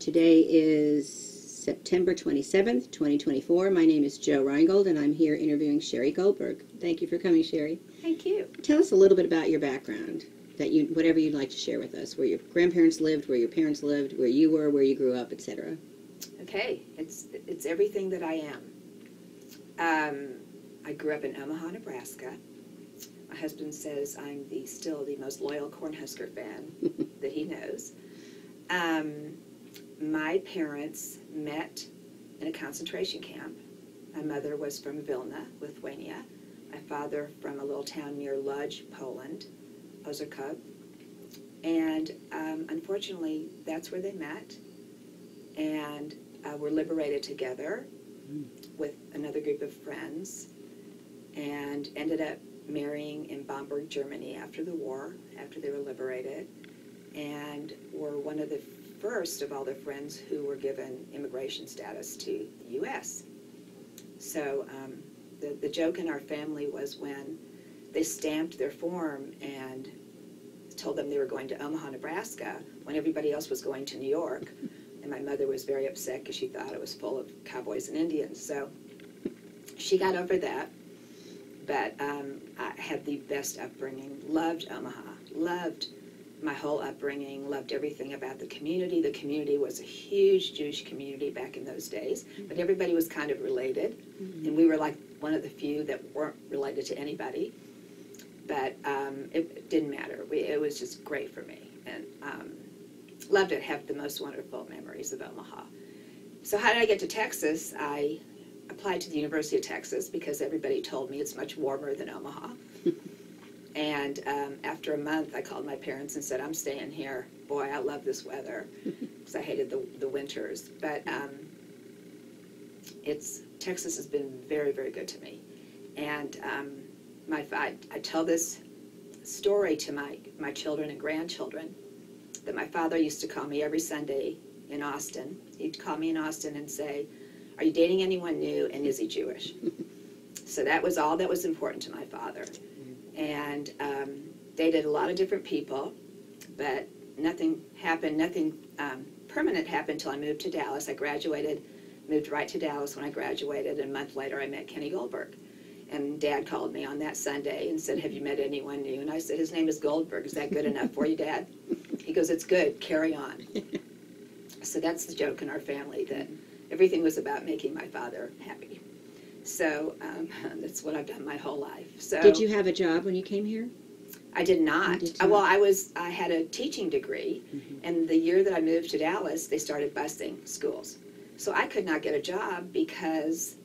Today is September 27th, 2024. My name is Joe Reingold, and I'm here interviewing Sherry Goldberg. Thank you for coming, Sherry. Thank you. Tell us a little bit about your background, whatever you'd like to share with us, where your grandparents lived, where your parents lived, where you were, where you grew up, etc. Okay, it's everything that I am. I grew up in Omaha, Nebraska. My husband says I'm still the most loyal Cornhusker fan that he knows. My parents met in a concentration camp. My mother was from Vilna, Lithuania. My father from a little town near Lodz, Poland, Ozerkov. And unfortunately, that's where they met. And were liberated together with another group of friends, and ended up marrying in Bamberg, Germany after the war, after they were liberated, and were one of the first of all their friends who were given immigration status to the U.S. So the joke in our family was when they stamped their form and told them they were going to Omaha, Nebraska, when everybody else was going to New York. And my mother was very upset because she thought it was full of cowboys and Indians. So she got over that. But I had the best upbringing, loved Omaha, loved my whole upbringing, loved everything about the community. The community was a huge Jewish community back in those days, but everybody was kind of related. And we were like one of the few that weren't related to anybody. But it didn't matter. It was just great for me. And loved it, have the most wonderful memories of Omaha. So how did I get to Texas? I applied to the University of Texas because everybody told me it's much warmer than Omaha. And after a month, I called my parents and said, I'm staying here. Boy, I love this weather, because I hated the winters. But Texas has been very, very good to me. And I tell this story to my children and grandchildren, that my father used to call me every Sunday in Austin. He'd call me in Austin and say, are you dating anyone new, and is he Jewish? So that was all that was important to my father. And dated a lot of different people, but nothing happened, nothing permanent happened until I moved to Dallas. I graduated, moved right to Dallas when I graduated, and a month later I met Kenny Goldberg. And Dad called me on that Sunday and said, have you met anyone new? And I said, his name is Goldberg. Is that good enough for you, Dad? He goes, it's good. Carry on. So that's the joke in our family, that everything was about making my father happy. So that's what I've done my whole life. So Did you have a job when you came here? I did not. Well, I had a teaching degree, and the year that I moved to Dallas, they started busing schools. So I could not get a job because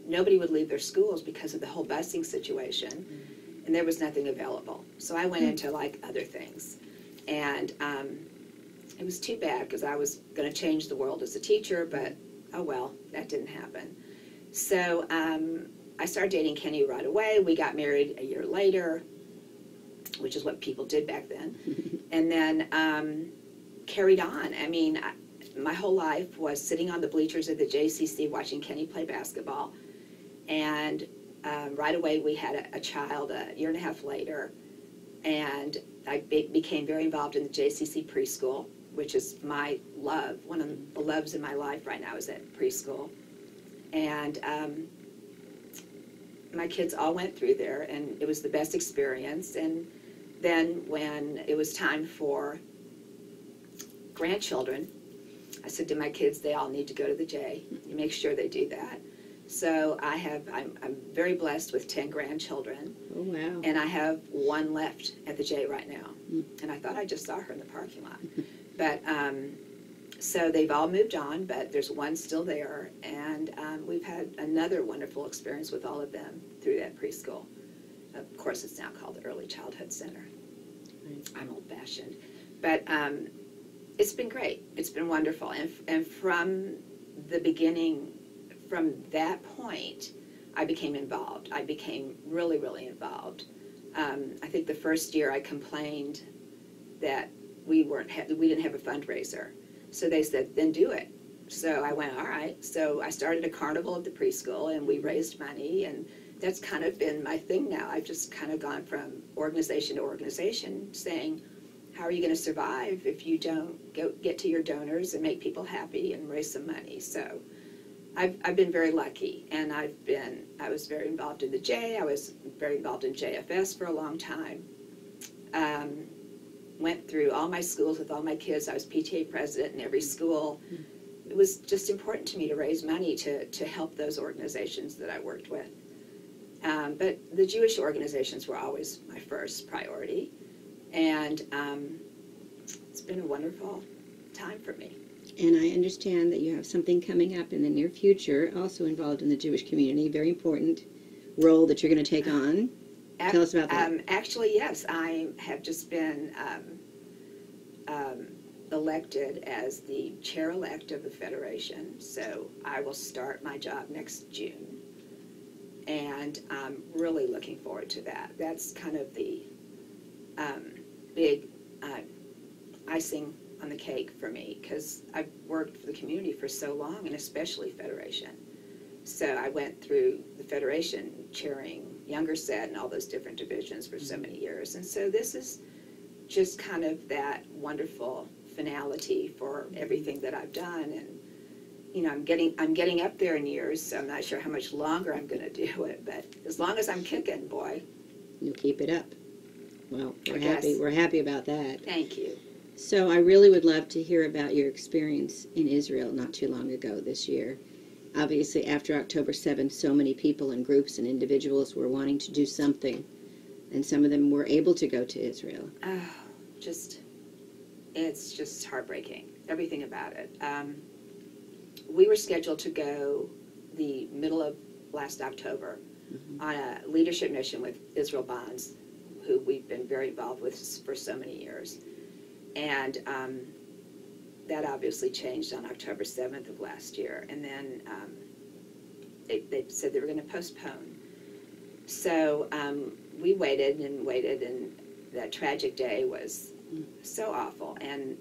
nobody would leave their schools because of the whole busing situation, and there was nothing available. So I went into like other things, and it was too bad because I was going to change the world as a teacher, but oh well, that didn't happen. So I started dating Kenny right away. We got married a year later, which is what people did back then, and then carried on. I mean, my whole life was sitting on the bleachers of the JCC watching Kenny play basketball, and right away we had a child a year and a half later, and I became very involved in the JCC preschool, which is my love. One of the loves in my life right now is at preschool. And my kids all went through there, and it was the best experience. And then when it was time for grandchildren, I said to my kids, they all need to go to the J. You make sure they do that. So I'm very blessed with 10 grandchildren. Oh, wow. And I have one left at the J right now. And I thought I just saw her in the parking lot. But so they've all moved on, but there's one still there. And we've had another wonderful experience with all of them through that preschool. Of course, it's now called the Early Childhood Center. Right. I'm old-fashioned. But it's been great. It's been wonderful. And from the beginning, from that point, I became involved. I became really, really involved. I think the first year I complained that we didn't have a fundraiser. So they said, then do it. So I went, all right. So I started a carnival at the preschool, and we raised money, and that's kind of been my thing now. I've just kind of gone from organization to organization saying, how are you going to survive if you don't get to your donors and make people happy and raise some money? So I've been very lucky, and I was very involved in the J. I was very involved in JFS for a long time. Went through all my schools with all my kids. I was PTA president in every school. It was just important to me to raise money to help those organizations that I worked with. But the Jewish organizations were always my first priority. And it's been a wonderful time for me. And I understand that you have something coming up in the near future, also involved in the Jewish community, very important role that you're going to take on. Tell us about that. Actually, yes, I have just been elected as the chair-elect of the Federation, so I will start my job next June. And I'm really looking forward to that. That's kind of the big icing on the cake for me, because I've worked for the community for so long, and especially Federation. So I went through the Federation chairing Younger Set and all those different divisions for so many years. And so this is just kind of that wonderful finality for everything that I've done. And you know, I'm getting up there in years, so I'm not sure how much longer I'm going to do it, but as long as I'm kicking, boy. You'll keep it up. Well, we're happy about that. Thank you. So I really would love to hear about your experience in Israel not too long ago this year. Obviously, after October 7th, so many people and groups and individuals were wanting to do something, and some of them were able to go to Israel. Oh, it's just heartbreaking, everything about it. We were scheduled to go the middle of last October on a leadership mission with Israel Bonds, who we've been very involved with for so many years. And that obviously changed on October 7th of last year. And then they said they were going to postpone. So we waited and waited, and that tragic day was so awful. And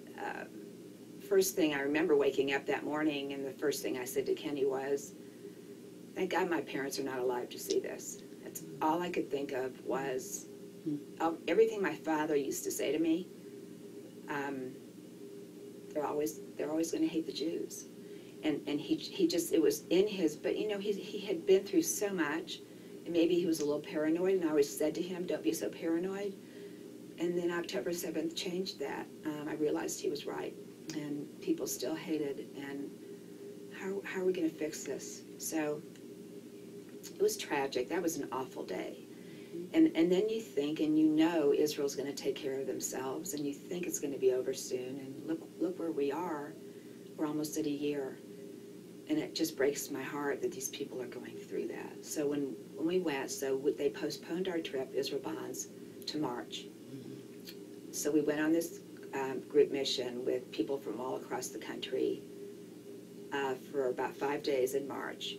first thing I remember waking up that morning, and the first thing I said to Kenny was, thank God my parents are not alive to see this. That's all I could think of was everything my father used to say to me. They're always going to hate the Jews, and he just, it was in his, but you know, he had been through so much, and maybe he was a little paranoid, and I always said to him, don't be so paranoid. And then October 7th changed that. I realized he was right, and people still hated, and how are we going to fix this? So it was tragic. That was an awful day. And then you think, and you know Israel's going to take care of themselves, and you think it's going to be over soon, and look where we are. We're almost at a year. And it just breaks my heart that these people are going through that. So when we went, they postponed our trip, Israel Bonds, to March. So we went on this group mission with people from all across the country for about 5 days in March.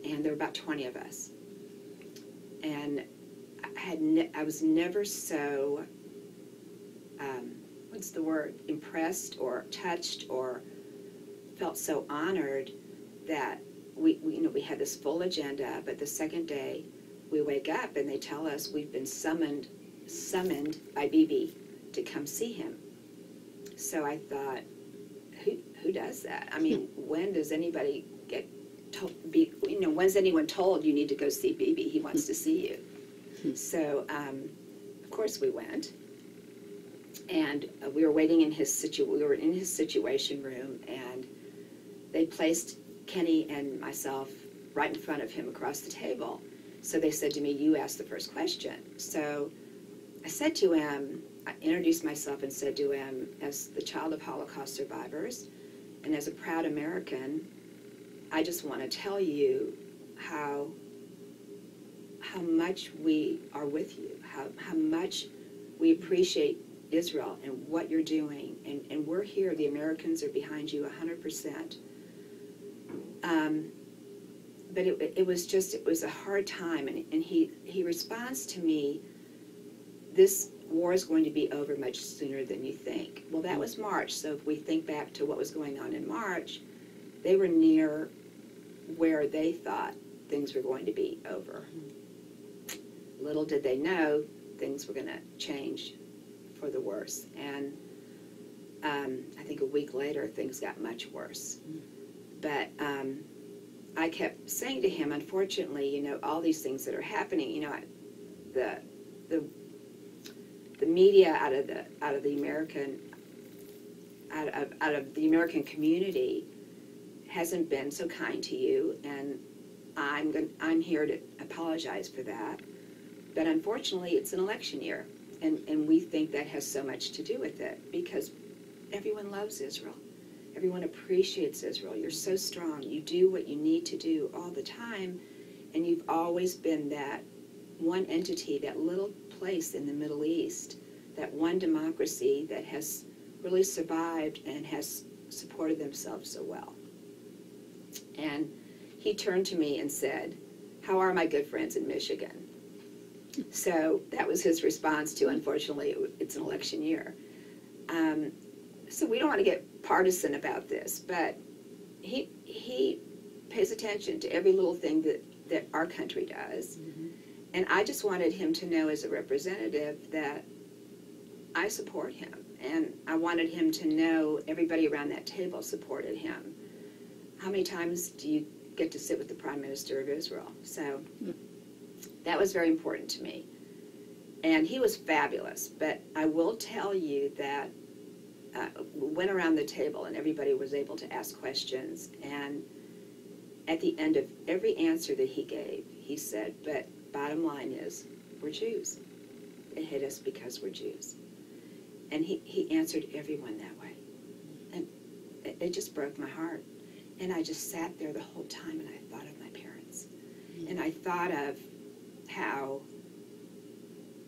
And there were about 20 of us. And I was never so, impressed or touched or felt so honored that we had this full agenda, but the second day we wake up and they tell us we've been summoned by Bibi to come see him. So I thought, who does that? I mean, when does anybody get told, when's anyone told you need to go see Bibi? He wants to see you. So, of course we went. And we were waiting in his situation room, and they placed Kenny and myself right in front of him across the table. So they said to me, you asked the first question. So I said to him, I introduced myself and said to him, as the child of Holocaust survivors and as a proud American, I just want to tell you how much we are with you, how much we appreciate Israel and what you're doing, and we're here, the Americans are behind you 100%. But it was a hard time, and he responds to me, this war is going to be over much sooner than you think. Well, that was March, so if we think back to what was going on in March, they were near where they thought things were going to be over. Little did they know things were going to change for the worse. And I think a week later, things got much worse. But I kept saying to him, unfortunately, you know, all these things that are happening, you know, the media out of the American community hasn't been so kind to you, and I'm here to apologize for that. But unfortunately, it's an election year, and we think that has so much to do with it, because everyone loves Israel. Everyone appreciates Israel. You're so strong. You do what you need to do all the time, and you've always been that one entity, that little place in the Middle East, that one democracy that has really survived and has supported themselves so well. And he turned to me and said, "How are my good friends in Michigan?" So that was his response to, unfortunately, it's an election year. So we don't want to get partisan about this, but he pays attention to every little thing that our country does. Mm-hmm. And I just wanted him to know, as a representative, that I support him. And I wanted him to know everybody around that table supported him. How many times do you get to sit with the Prime Minister of Israel? So that was very important to me. And he was fabulous. But I will tell you that we went around the table and everybody was able to ask questions. And at the end of every answer that he gave, he said, "But bottom line is, we're Jews. They hate us because we're Jews." And he answered everyone that way. And it just broke my heart. And I just sat there the whole time and I thought of my parents. And I thought of how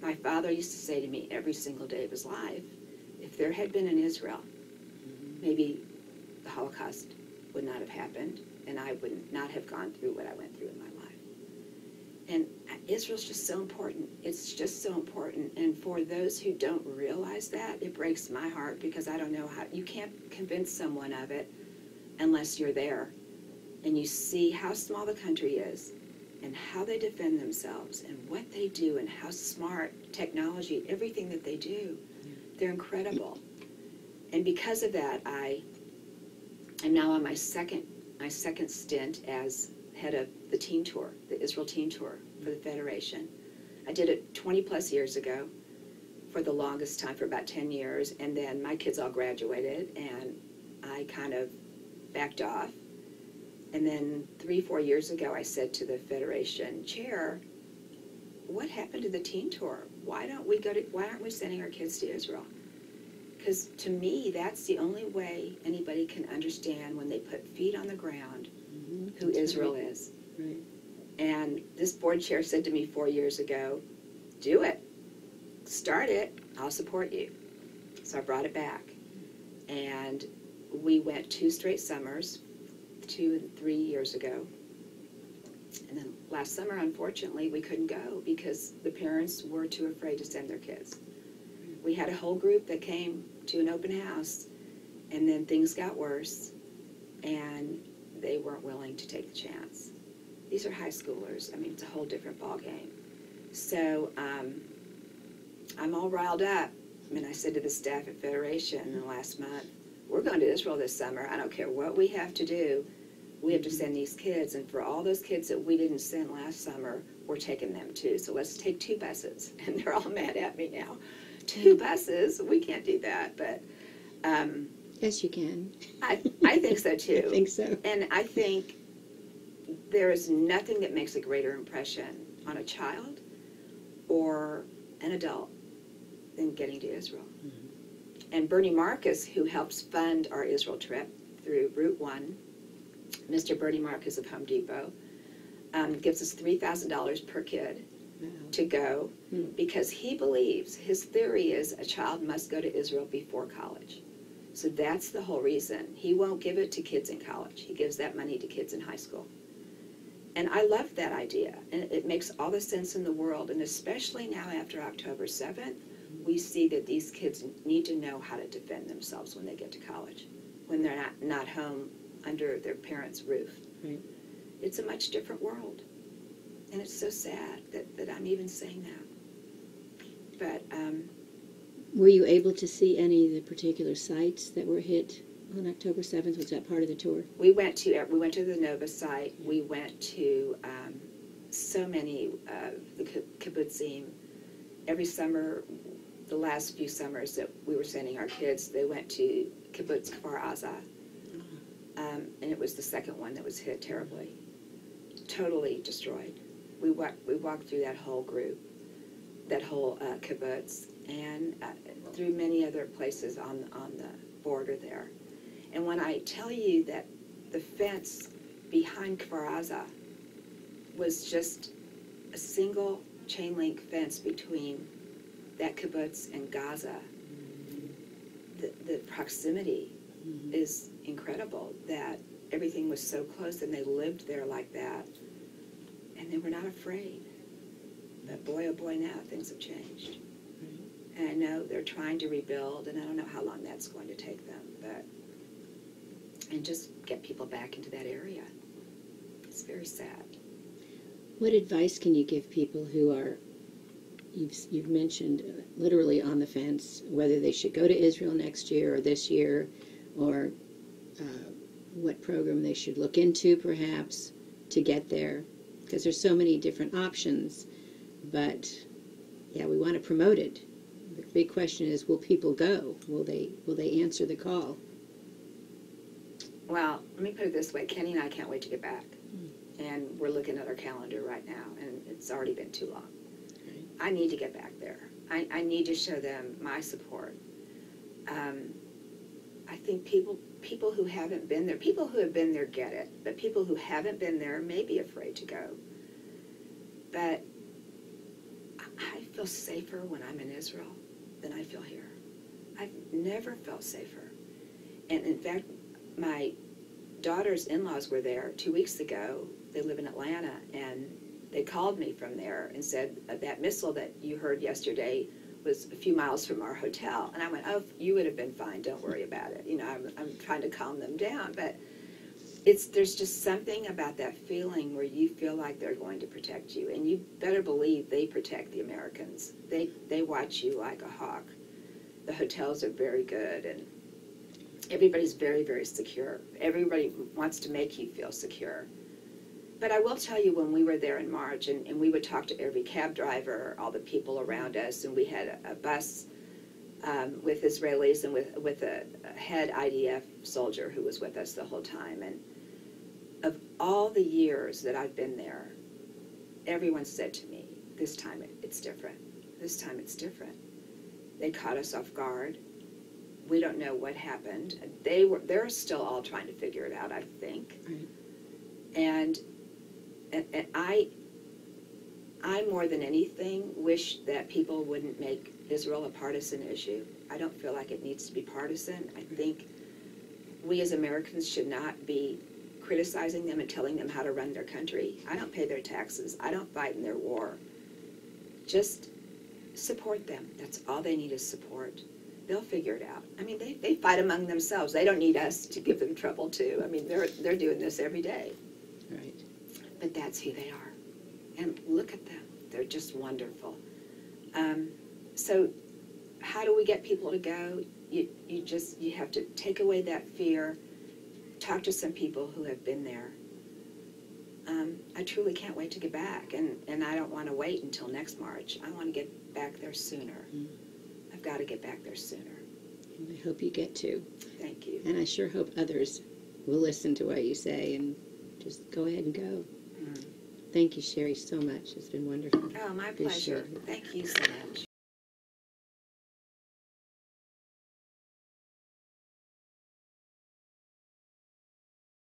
my father used to say to me every single day of his life, if there had been an Israel, maybe the Holocaust would not have happened, and I would not have gone through what I went through in my life. And Israel's just so important. It's just so important. And for those who don't realize that, it breaks my heart, because I don't know how, you can't convince someone of it unless you're there and you see how small the country is and how they defend themselves and what they do and how smart technology, everything that they do. They're incredible. And because of that, I am now on my second stint as head of the teen tour, the Israel teen tour for the Federation. I did it 20 plus years ago for the longest time, for about 10 years, and then my kids all graduated and I kind of backed off. And then 3-4 years ago, I said to the Federation chair, "What happened to the teen tour? Why aren't we sending our kids to Israel?" Because to me, that's the only way anybody can understand, when they put feet on the ground, who that's Israel right. is. Right. And this board chair said to me 4 years ago, "Do it. Start it. I'll support you." So I brought it back. And we went 2 straight summers, 2 and 3 years ago. And then last summer, unfortunately, we couldn't go because the parents were too afraid to send their kids. We had a whole group that came to an open house, and then things got worse, and they weren't willing to take the chance. These are high schoolers. I mean, it's a whole different ballgame. So I'm all riled up. I mean, I said to the staff at Federation in the last month, "We're going to Israel this summer. I don't care what we have to do. We have to send these kids, and for all those kids that we didn't send last summer, we're taking them too. So let's take 2 buses." And they're all mad at me now. 2 buses? We can't do that. But yes, you can. I think so too. I think so. And I think there is nothing that makes a greater impression on a child or an adult than getting to Israel. Mm-hmm. And Bernie Marcus, who helps fund our Israel trip through Route 1, Mr. Bernie Marcus of Home Depot, gives us $3,000 per kid to go, because he believes, his theory is, a child must go to Israel before college. So that's the whole reason. He won't give it to kids in college. He gives that money to kids in high school. And I love that idea. And it makes all the sense in the world. And especially now after October 7th, we see that these kids need to know how to defend themselves when they get to college, when they're not home under their parents' roof. Right. It's a much different world. And it's so sad that I'm even saying that. But Were you able to see any of the particular sites that were hit on October 7th? Was that part of the tour? We went to the Nova site. We went to so many of the kibbutzim. Every summer, the last few summers that we were sending our kids, they went to kibbutz Kfar Aza, and it was the second one that was hit terribly, totally destroyed. We walked through that whole group, that whole kibbutz, and through many other places on the border there. And when I tell you that the fence behind Kfar Aza was just a single chain link fence between that kibbutz and Gaza, the proximity is incredible, that everything was so close and they lived there like that, and they were not afraid. But boy, oh boy, now things have changed. And I know they're trying to rebuild, and I don't know how long that's going to take them, and just get people back into that area. It's very sad. What advice can you give people who are, you've mentioned, literally on the fence, whether they should go to Israel next year or this year, or what program they should look into perhaps to get there? Because there's so many different options, but yeah, we want to promote it. The big question is, will people go? Will they answer the call? Well, let me put it this way. Kenny and I can't wait to get back. And we're looking at our calendar right now, and it's already been too long. Right. I need to get back there. I need to show them my support. I think people who haven't been there, people who have been there get it, but people who haven't been there may be afraid to go. But I feel safer when I'm in Israel than I feel here. I've never felt safer. And in fact, my daughter's in-laws were there 2 weeks ago. They live in Atlanta, and they called me from there and said, that missile that you heard yesterday was a few miles from our hotel. And I went, oh, you would have been fine. Don't worry about it. You know, I'm trying to calm them down. But there's just something about that feeling where you feel like they're going to protect you. And you better believe they protect the Americans. They watch you like a hawk. The hotels are very good, and everybody's very, very secure. Everybody wants to make you feel secure. But I will tell you, when we were there in March, and we would talk to every cab driver, all the people around us, and we had a bus with Israelis and with a head IDF soldier who was with us the whole time. And of all the years that I've been there, everyone said to me, this time it's different. This time it's different. They caught us off guard. We don't know what happened. They're still all trying to figure it out, I think. Right. And I more than anything wish that people wouldn't make Israel a partisan issue. I don't feel like it needs to be partisan. I think we as Americans should not be criticizing them and telling them how to run their country. I don't pay their taxes. I don't fight in their war. Just support them. That's all they need is support. They'll figure it out. I mean, they fight among themselves. They don't need us to give them trouble too. I mean, they're doing this every day. Right. But that's who they are. And look at them. They're just wonderful. So how do we get people to go? You have to take away that fear. Talk to some people who have been there. I truly can't wait to get back. And I don't want to wait until next March. I want to get back there sooner. I've got to get back there sooner. And I hope you get to. Thank you. And I sure hope others will listen to what you say and just go ahead and go. Thank you, Sherry, so much. It's been wonderful. Oh, my Appreciate pleasure. it. Thank you so much.